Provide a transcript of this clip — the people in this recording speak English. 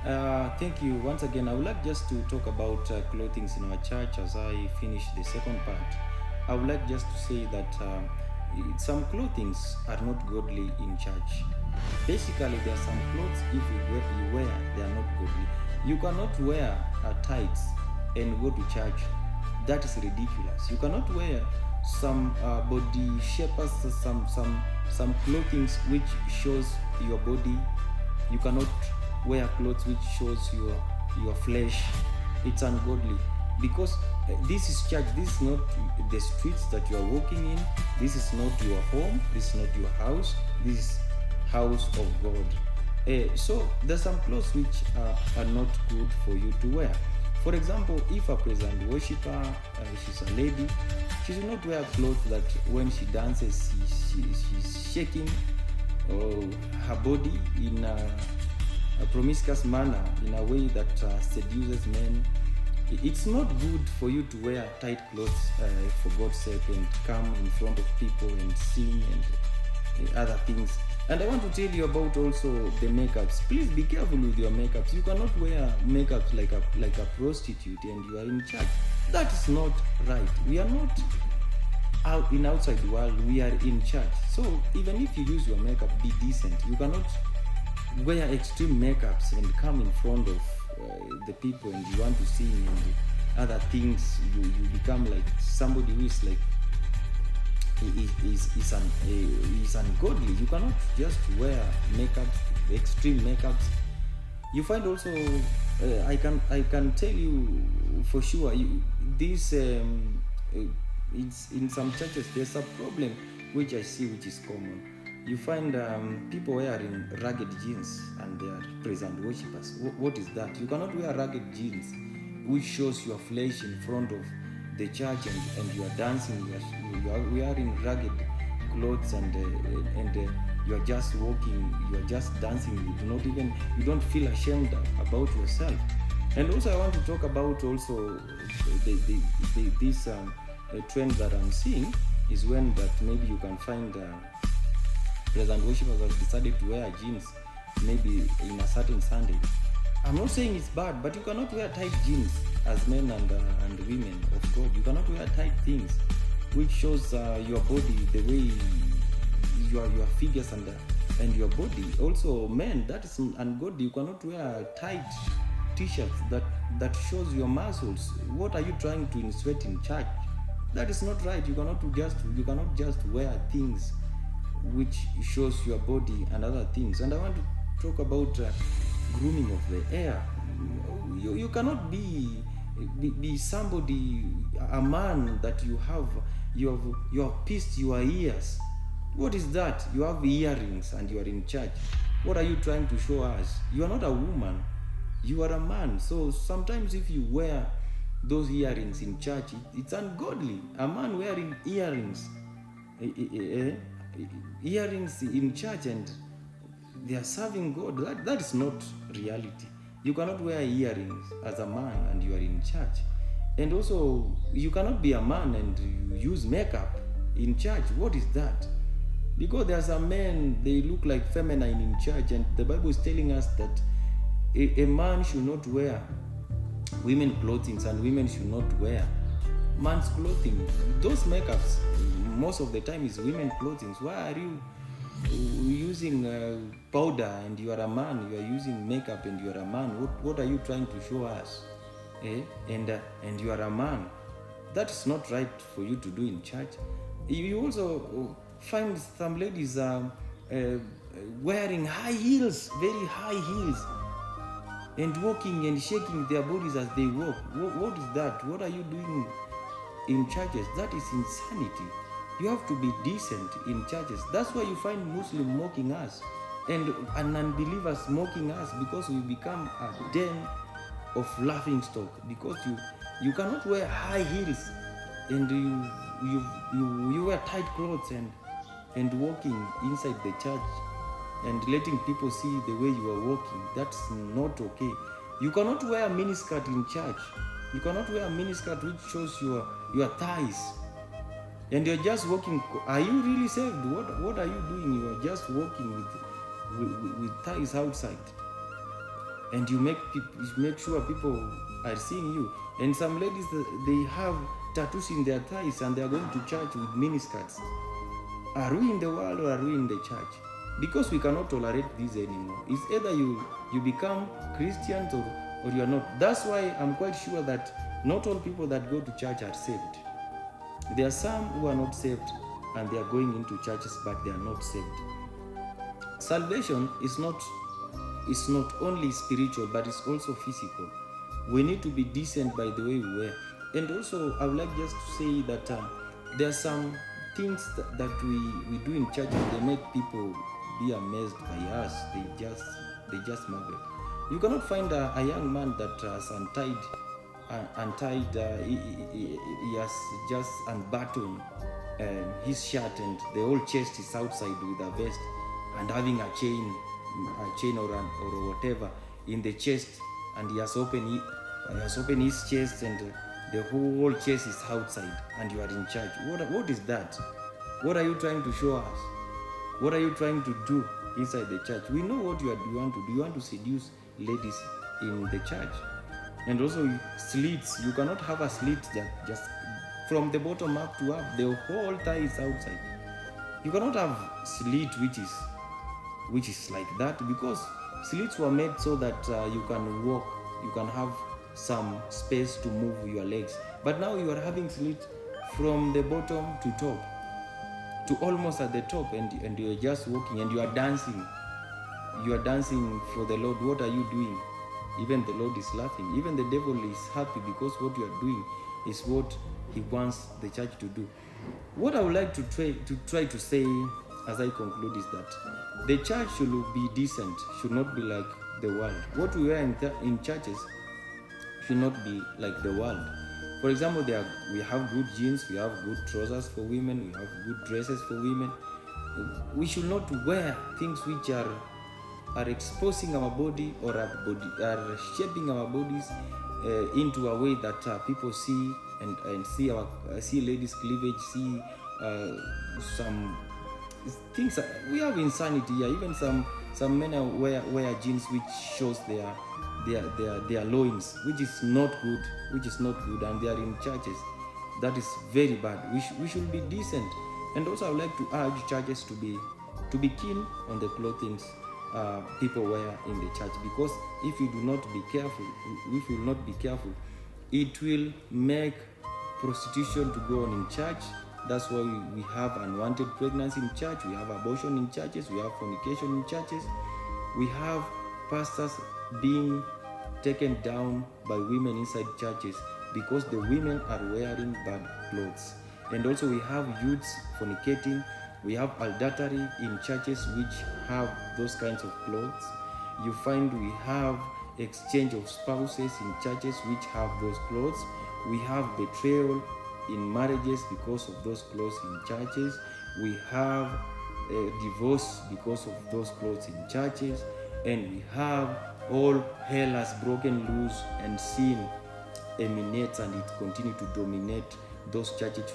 Thank you once again. I would like just to talk about clothing in our church as I finish the second part. I would like just to say that some clothings are not godly in church. Basically, there are some clothes if you wear, they are not godly. You cannot wear tights and go to church. That is ridiculous. You cannot wear some body shapers, some clothing which shows your body. You cannot wear clothes which shows your flesh. It's ungodly because this is church. This is not the streets that you are walking in. This is not your home. This is not your house. This is house of God. So there's some clothes which are not good for you to wear. For example, if a present worshiper, she's a lady, she should not wear clothes that when she dances, she's shaking her body in a promiscuous manner, in a way that seduces men. It's not good for you to wear tight clothes for God's sake and come in front of people and sing and other things. And I want to tell you about also the makeups. Please be careful with your makeups. You cannot wear makeup like a prostitute and you are in church. That is not right. We are not out in outside the world. We are in church. So even if you use your makeup, be decent. You cannot wear extreme makeups and come in front of the people and you want to sing and other things. You become like somebody who is like is ungodly. You cannot just wear makeup, extreme makeups. You find also, I can tell you for sure, this it's in some churches there's a problem which I see which is common. You find people wearing ragged jeans and they are present worshippers. What is that? You cannot wear ragged jeans which shows your flesh in front of the church and you are dancing, you are wearing ragged clothes and you are just walking, you are just dancing. You don't feel ashamed about yourself. And also I want to talk about also this trend that I'm seeing is when that maybe you can find present worshippers have decided to wear jeans maybe in a certain Sunday. I'm not saying it's bad, but you cannot wear tight jeans as men and women of God. You cannot wear tight things which shows your body, the way your figures and your body. Also, men, that is ungodly. You cannot wear tight t-shirts that shows your muscles. What are you trying to insert in church? That is not right. You cannot just wear things which shows your body and other things. And I want to talk about grooming of the hair. You cannot be somebody, a man that you have pierced your ears. What is that? You have earrings and you are in church. What are you trying to show us? You are not a woman, you are a man. So sometimes if you wear those earrings in church, it's ungodly. A man wearing earrings in church and they are serving God. That is not reality. You cannot wear earrings as a man and you are in church. And also, you cannot be a man and you use makeup in church. What is that? Because there are some men, they look like feminine in church, and the Bible is telling us that a man should not wear women clothing and women should not wear man's clothing. Those makeups most of the time is women clothing. Why are you using powder and you are a man? You are using makeup and you are a man. What are you trying to show us? And you are a man. That is not right for you to do in church. You also find some ladies wearing high heels, very high heels, and walking and shaking their bodies as they walk. What is that? What are you doing in churches? That is insanity. You have to be decent in churches. That's why you find Muslims mocking us and unbelievers mocking us, because we become a den of laughing stock, because you cannot wear high heels and you wear tight clothes and walking inside the church and letting people see the way you are walking. That's not okay. You cannot wear a miniskirt in church. You cannot wear a miniskirt which shows your thighs. And you're just walking. Are you really saved? What are you doing? You are just walking with thighs outside. and you make sure people are seeing you. And some ladies, they have tattoos in their thighs and they are going to church with miniskirts. Are we in the world or are we in the church? Because we cannot tolerate this anymore. It's either you become Christians or you are not. That's why I'm quite sure that not all people that go to church are saved. There are some who are not saved and they are going into churches, but they are not saved. Salvation is not only spiritual, but it's also physical. We need to be decent by the way we wear. And also, I would like just to say that there are some things that we do in church and they make people be amazed by us. They just marvel. You cannot find a young man that has he has just unbuttoned his shirt and the whole chest is outside with a vest and having a chain or whatever in the chest, and he has opened his chest and the whole chest is outside, and you are in church. What is that? What are you trying to show us? What are you trying to do inside the church? We know what you want to do. You want to seduce ladies in the church. And also slits. You cannot have a slit that just from the bottom up to up. The whole thigh is outside. You cannot have slit which is like that, because slits were made so that you can walk, you can have some space to move your legs. But now you are having slit from the bottom to top, to almost at the top, and you are just walking and you are dancing. You are dancing for the Lord. What are you doing? Even the Lord is laughing. Even the devil is happy because what you are doing is what he wants the church to do. What I would like to try to say as I conclude is that the church should be decent, should not be like the world. What we wear in churches should not be like the world. For example, we have good jeans, we have good trousers for women, we have good dresses for women. We should not wear things which are exposing our body or are shaping our bodies into a way that people see and see ladies' cleavage, see some things. We have insanity here. Even some men wear jeans which shows their loins, which is not good, and they are in churches. That is very bad. We should be decent. And also I would like to urge churches to be keen on the clothing people wear in the church, because if you will not be careful, it will make prostitution to go on in church. That's why we have unwanted pregnancy in church, we have abortion in churches, we have fornication in churches, we have pastors being taken down by women inside churches because the women are wearing bad clothes. And also we have youths fornicating, we have adultery in churches which have those kinds of clothes. You find we have exchange of spouses in churches which have those clothes. We have betrayal in marriages because of those clothes in churches. We have divorce because of those clothes in churches. And we have all hell has broken loose and sin emanates and it continues to dominate those churches.